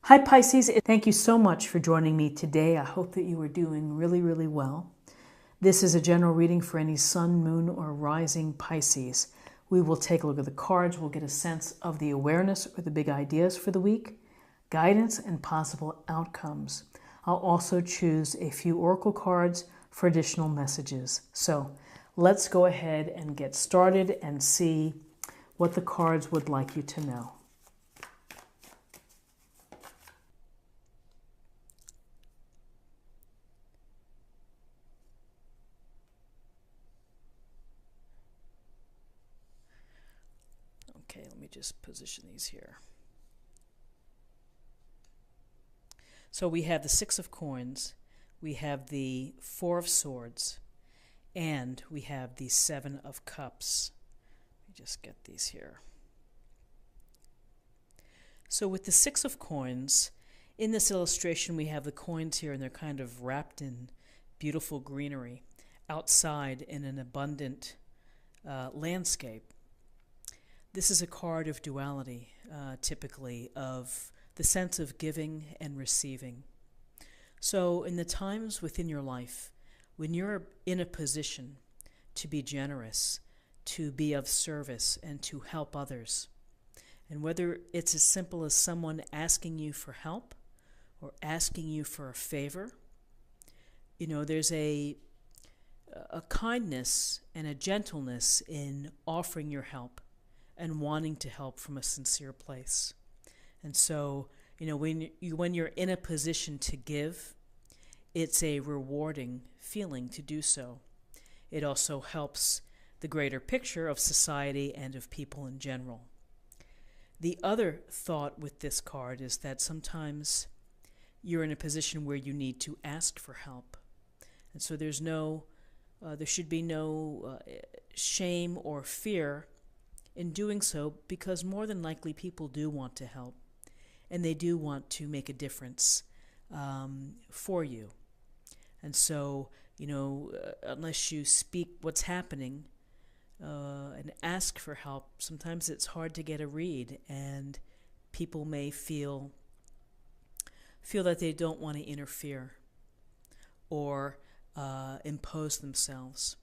Hi Pisces, thank you so much for joining me today. I hope that you are doing really well. This is a general reading for any sun, moon, or rising Pisces. We will take a look at the cards. We'll get a sense of the awareness or the big ideas for the week, guidance, and possible outcomes. I'll also choose a few oracle cards for additional messages. So let's go ahead and get started and see what the cards would like you to know. Okay, let me just position these here. So we have the Six of Coins, we have the Four of Swords, and we have the Seven of Cups. Let me just get these here. So with the Six of Coins, in this illustration we have the coins here and they're kind of wrapped in beautiful greenery outside in an abundant landscape. This is a card of duality, typically, of the sense of giving and receiving. So in the times within your life, when you're in a position to be generous, to be of service, and to help others, and whether it's as simple as someone asking you for help or asking you for a favor, there's a kindness and a gentleness in offering your help and wanting to help from a sincere place. And so, when you're in a position to give, it's a rewarding feeling to do so. It also helps the greater picture of society and of people in general. The other thought with this card is that sometimes you're in a position where you need to ask for help. And so there should be no shame or fear in doing so, because more than likely people do want to help and they do want to make a difference for you. And so, unless you speak what's happening and ask for help, sometimes it's hard to get a read, and people may feel that they don't want to interfere or impose themselves.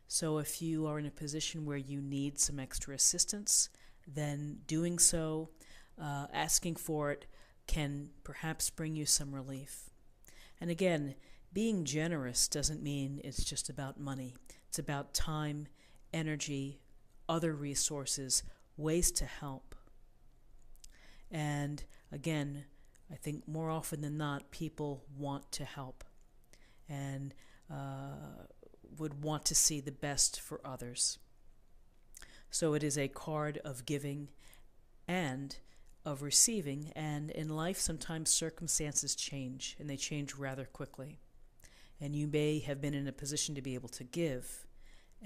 So if you are in a position where you need some extra assistance, then doing so, asking for it, can perhaps bring you some relief. And again, being generous doesn't mean it's just about money. It's about time, energy, other resources, ways to help. And again, I think more often than not, people want to help and would want to see the best for others. So it is a card of giving and of receiving, and in life sometimes circumstances change, and they change rather quickly. And you may have been in a position to be able to give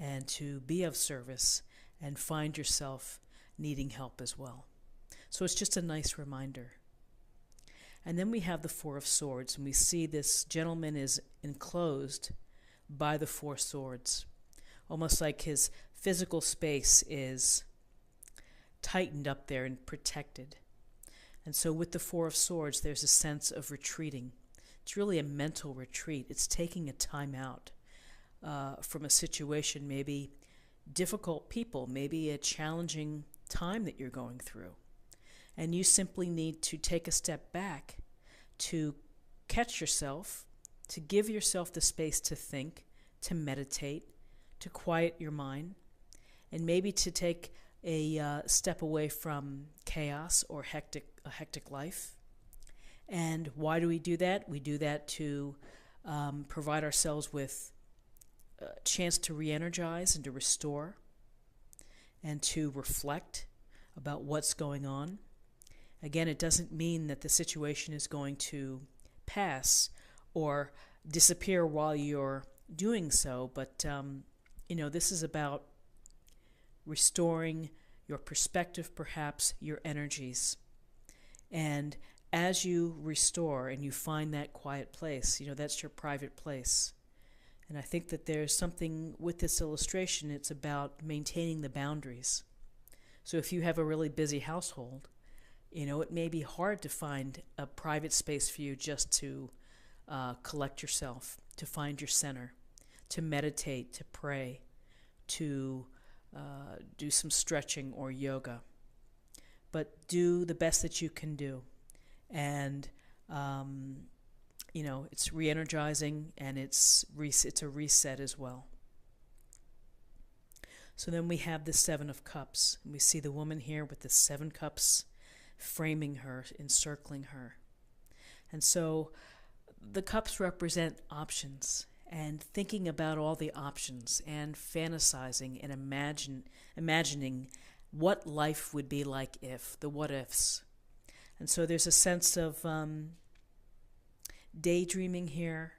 and to be of service and find yourself needing help as well. So it's just a nice reminder. And then we have the Four of Swords, and we see this gentleman is enclosed by the Four Swords, almost like his physical space is tightened up there and protected. And so with the Four of Swords, there's a sense of retreating. It's really a mental retreat. It's taking a time out from a situation, maybe difficult people, maybe a challenging time that you're going through. And you simply need to take a step back to catch yourself, to give yourself the space to think, to meditate, to quiet your mind, and maybe to take a step away from chaos or a hectic life. And why do we do that? We do that to provide ourselves with a chance to re-energize and to restore and to reflect about what's going on. Again, it doesn't mean that the situation is going to pass or disappear while you're doing so, but this is about restoring your perspective, perhaps your energies. And as you restore and you find that quiet place, that's your private place. And I think that there's something with this illustration, it's about maintaining the boundaries. So if you have a really busy household, It may be hard to find a private space for you just to collect yourself, to find your center, to meditate, to pray, to do some stretching or yoga. But do the best that you can do. And, it's re-energizing, and it's a reset as well. So then we have the Seven of Cups. And we see the woman here with the 7 cups framing her, encircling her. And so the cups represent options, and thinking about all the options and fantasizing and imagining what life would be like if, the what ifs. And so there's a sense of daydreaming here,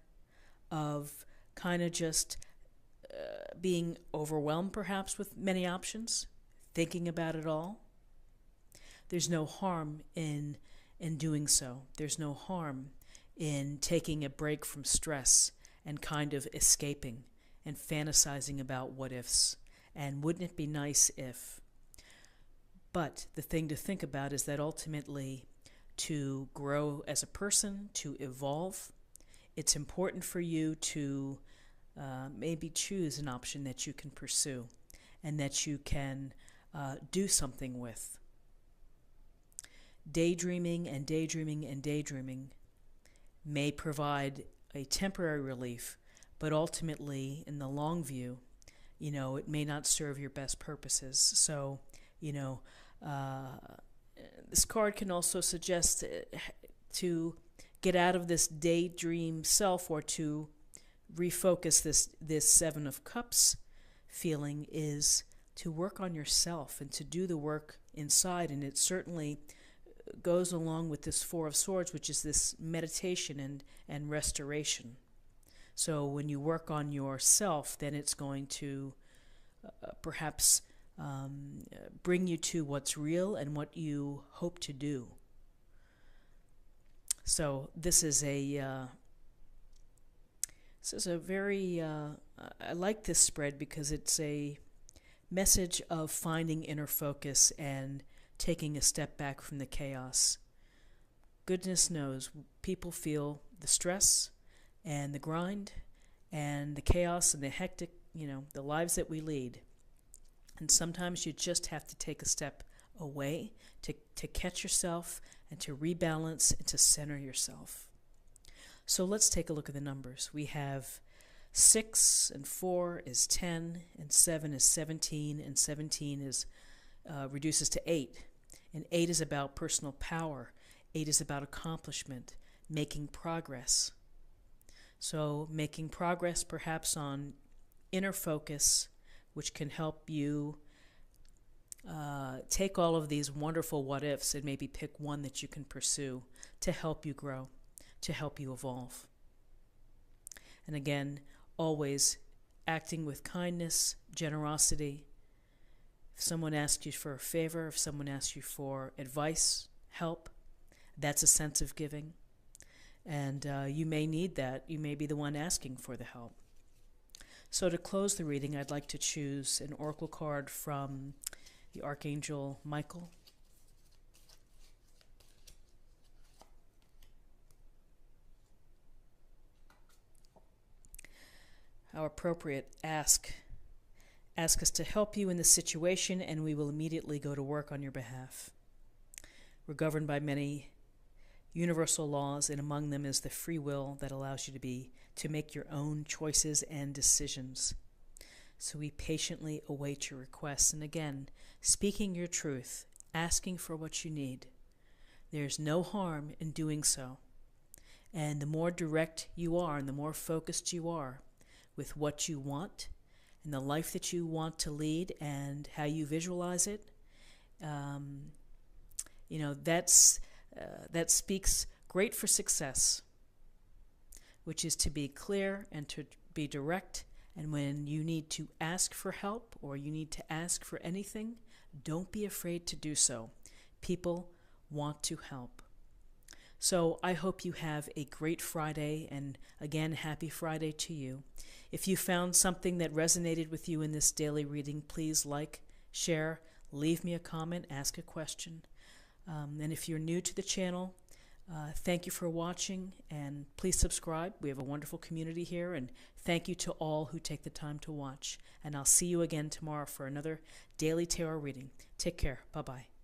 of kind of just being overwhelmed perhaps with many options, thinking about it all. There's no harm in doing so. There's no harm in taking a break from stress and kind of escaping and fantasizing about what ifs. And wouldn't it be nice if? But the thing to think about is that ultimately, to grow as a person, to evolve, it's important for you to maybe choose an option that you can pursue and that you can do something with. Daydreaming and daydreaming and daydreaming may provide a temporary relief, but ultimately, in the long view, it may not serve your best purposes. So, this card can also suggest to get out of this daydream self, or to refocus this 7 of Cups feeling, is to work on yourself and to do the work inside. And it certainly goes along with this 4 of Swords, which is this meditation and restoration. So when you work on yourself, then it's going to perhaps bring you to what's real and what you hope to do. So this is a very I like this spread because it's a message of finding inner focus and taking a step back from the chaos. Goodness knows, people feel the stress and the grind and the chaos and the hectic, the lives that we lead. And sometimes you just have to take a step away to catch yourself and to rebalance and to center yourself. So let's take a look at the numbers. We have 6 and 4 is 10, and 7 is 17, and 17 is reduces to 8. And 8 is about personal power. 8 is about accomplishment, making progress. So making progress perhaps on inner focus, which can help you take all of these wonderful what ifs and maybe pick one that you can pursue to help you grow, to help you evolve. And again, always acting with kindness, generosity. If someone asks you for a favor, if someone asks you for advice, help, that's a sense of giving. And you may need that. You may be the one asking for the help. So to close the reading, I'd like to choose an oracle card from the Archangel Michael. How appropriate. Ask us to help you in the situation, and we will immediately go to work on your behalf. We're governed by many universal laws, and among them is the free will that allows you to make your own choices and decisions. So we patiently await your requests. And again, speaking your truth, asking for what you need. There's no harm in doing so. And the more direct you are and the more focused you are with what you want and the life that you want to lead and how you visualize it, that speaks great for success, which is to be clear and to be direct. And when you need to ask for help or you need to ask for anything, don't be afraid to do so. People want to help. So I hope you have a great Friday, and again, happy Friday to you. If you found something that resonated with you in this daily reading, please like, share, leave me a comment, ask a question. And if you're new to the channel, thank you for watching, and please subscribe. We have a wonderful community here, and thank you to all who take the time to watch. And I'll see you again tomorrow for another daily tarot reading. Take care. Bye-bye.